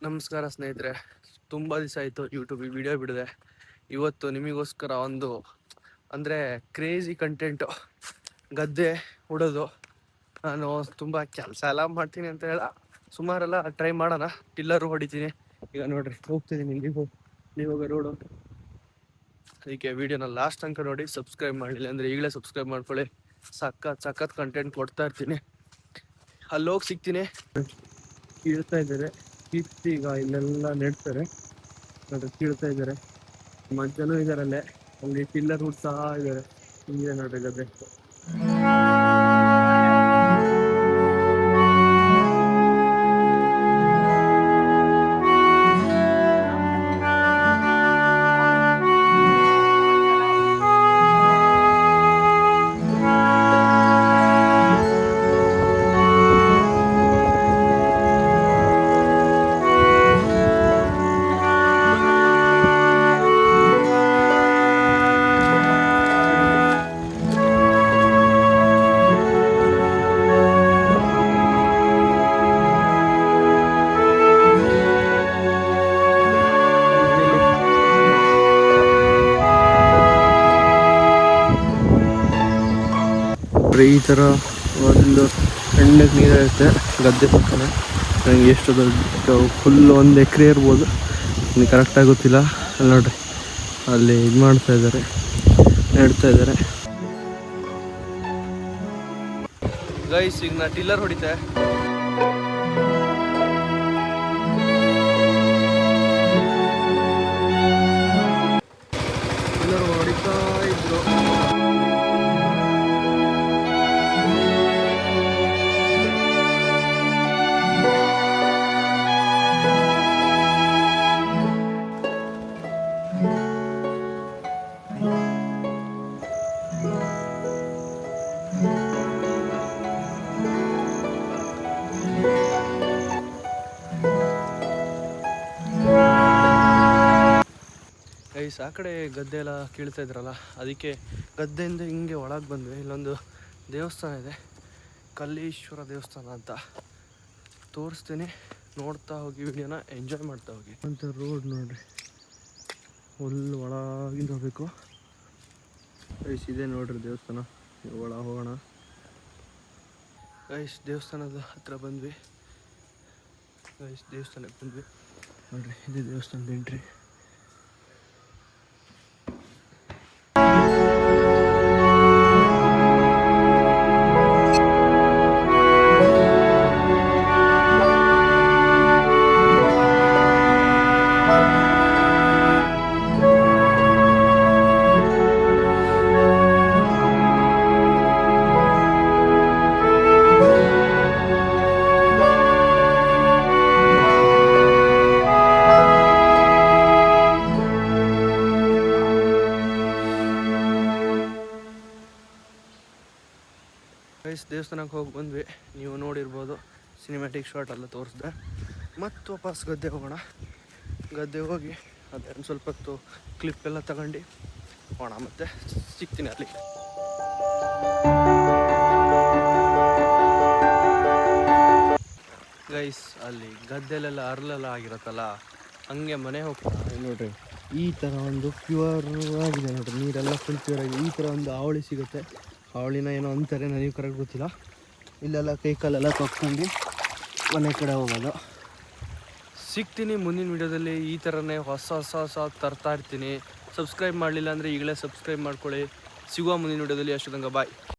ನಮಸ್ಕಾರ ಸ್ನೇಹಿತರೆ, ತುಂಬ ದಿವಸ ಆಯಿತು ಯೂಟ್ಯೂಬಿಗೆ ವಿಡಿಯೋ ಬಿಡಿದೆ. ಇವತ್ತು ನಿಮಗೋಸ್ಕರ ಒಂದು ಅಂದರೆ ಕ್ರೇಜಿ ಕಂಟೆಂಟು, ಗದ್ದೆ ಹುಡೋದು. ನಾನು ತುಂಬ ಕೆಲಸ ಎಲ್ಲ ಮಾಡ್ತೀನಿ ಅಂತ ಹೇಳ ಸುಮಾರೆಲ್ಲ ಟ್ರೈ ಮಾಡೋಣ. ಟಿಲ್ಲರು ಹೊಡಿತೀನಿ. ಈಗ ನೋಡ್ರಿ ಹೋಗ್ತಿದ್ದೀನಿ ಇವಾಗ ರೋಡು. ಅದಕ್ಕೆ ವಿಡಿಯೋನ ಲಾಸ್ಟ್ ತನಕ ನೋಡಿ. ಸಬ್ಸ್ಕ್ರೈಬ್ ಮಾಡಲಿಲ್ಲ ಅಂದರೆ ಈಗಲೇ ಸಬ್ಸ್ಕ್ರೈಬ್ ಮಾಡ್ಕೊಳ್ಳಿ. ಸಖತ್ ಕಂಟೆಂಟ್ ಕೊಡ್ತಾ ಇರ್ತೀನಿ. ಅಲ್ಲೋಗಿ ಸಿಗ್ತೀನಿ. ಕೀಳ್ತಾ ಇದ್ದಾರೆ, ಕಿತ್ತು ಈಗ ಇಲ್ಲೆಲ್ಲ ನೆಡ್ತಾರೆ ನೋಡ್ರಿ. ಕೀಳ್ತಾ ಇದ್ದಾರೆ, ಮಜ್ಜನೂ ಇದಾರಲ್ಲೇ. ಅಲ್ಲಿ ಟಿಲ್ಲರ್ ಹುಡ್ತಾ ಇದ್ದಾರೆ. ಹಿಂಗೆ ನೋಡ್ರಿ ಗದ್ದೆ. ಈ ಥರ ಒಂದು ಸಣ್ಣಗೆ ನೀರಿರುತ್ತೆ ಗದ್ದೆ ಪಕ್ಕನೆ. ನನಗೆ ಎಷ್ಟು ದೊಡ್ಡ ಫುಲ್ 1 ಎಕರೆ ಇರ್ಬೋದು, ನನಗೆ ಕರೆಕ್ಟಾಗಿ ಗೊತ್ತಿಲ್ಲ. ಅಲ್ಲಿ ನೋಡ್ರಿ, ಅಲ್ಲಿ ಇದು ಮಾಡ್ತಾ ಇದ್ದಾರೆ, ನೆಡ್ತಾ ಇದ್ದಾರೆ. ಗೈಸ್, ಈಗ ನಾ ಟಿಲ್ಲರ್ ಹೊಡಿತೆ. ಟಿಲ್ಲರ್ ಹೊಡಿತಾ ಇದ್ರು. ಗೈಸ್, ಆ ಕಡೆ ಗದ್ದೆ ಎಲ್ಲ ಕೀಳ್ತಾ ಇದ್ರಲ್ಲ, ಅದಕ್ಕೆ ಗದ್ದೆಯಿಂದ ಹಿಂಗೆ ಒಳಗೆ ಬಂದ್ವಿ. ಇಲ್ಲೊಂದು ದೇವಸ್ಥಾನ ಇದೆ, ಕಲ್ಲೇಶ್ವರ ದೇವಸ್ಥಾನ ಅಂತ. ತೋರಿಸ್ತೀನಿ, ನೋಡ್ತಾ ಹೋಗಿ, ವಿಡಿಯೋನ ಎಂಜಾಯ್ ಮಾಡ್ತಾ ಹೋಗಿ. ಅಂತ ರೋಡ್ ನೋಡ್ರಿ, ಫುಲ್ ಒಳಗಿಂದ ಹೋಗ್ಬೇಕು. ಗೈಸ್, ಇದೆ ನೋಡ್ರಿ ದೇವಸ್ಥಾನ. ಒಳ ಹೋಗೋಣ ಗೈಸ್. ದೇವಸ್ಥಾನದ ಹತ್ರ ಬಂದ್ವಿ ಗೈಸ್. ದೇವಸ್ಥಾನಕ್ಕೆ ಬಂದ್ವಿ ನೋಡ್ರಿ, ಇದೇ ದೇವಸ್ಥಾನದ ಎಂಟ್ರಿ. ಗೈಸ್, ದೇವಸ್ಥಾನಕ್ಕೆ ಹೋಗಿ ಬಂದ್ವಿ. ನೀವು ನೋಡಿರ್ಬೋದು, ಸಿನಿಮ್ಯಾಟಿಕ್ ಶಾರ್ಟ್ ಎಲ್ಲ ತೋರಿಸ್ದೆ. ಮತ್ತು ವಾಪಸ್ ಗದ್ದೆ ಹೋಗೋಣ. ಗದ್ದೆ ಹೋಗಿ ಅದೇ ಸ್ವಲ್ಪ ಹೊತ್ತು ಕ್ಲಿಪ್ ಎಲ್ಲ ತಗೊಂಡು ಹೋಗೋಣ. ಮತ್ತೆ ಸಿಗ್ತೀನಿ ಅಲ್ಲಿ. ಗೈಸ್, ಅಲ್ಲಿ ಗದ್ದೆಲೆಲ್ಲ ಅರ್ಲೆಲ್ಲ ಆಗಿರತ್ತಲ್ಲ, ಹಂಗೆ ಮನೆ ಹೋಗ್ತಾ ನೋಡ್ರಿ. ಈ ಥರ ಒಂದು ಪ್ಯೂರ್ ಆಗಿದೆ ನೋಡ್ರಿ, ನೀರೆಲ್ಲ ಫುಲ್ ಪ್ಯೂರ್ ಆಗಿದೆ. ಈ ಥರ ಒಂದು ಆವಳಿ ಸಿಗುತ್ತೆ. ಅವಳಿನ ಏನೋ ಅಂತಾರೆ, ನನಗೆ ಕರೆಕ್ಟ್ ಗೊತ್ತಿಲ್ಲ. ಇಲ್ಲೆಲ್ಲ ಕೈ ಕಾಲೆಲ್ಲ ತೊಕ್ಕೊಂಡು ಮನೆ ಕಡೆ ಹೋಗೋದು. ಸಿಗ್ತೀನಿ ಮುಂದಿನ ವೀಡಿಯೋದಲ್ಲಿ. ಈ ಥರನೇ ಹೊಸ ತರ್ತಾ ಇರ್ತೀನಿ. ಸಬ್ಸ್ಕ್ರೈಬ್ ಮಾಡಲಿಲ್ಲ ಅಂದರೆ ಈಗಲೇ ಸಬ್ಸ್ಕ್ರೈಬ್ ಮಾಡ್ಕೊಳ್ಳಿ. ಸಿಗುವ ಮುಂದಿನ ವೀಡಿಯೋದಲ್ಲಿ. ಅಷ್ಟೊಂದು ಬಾಯ್.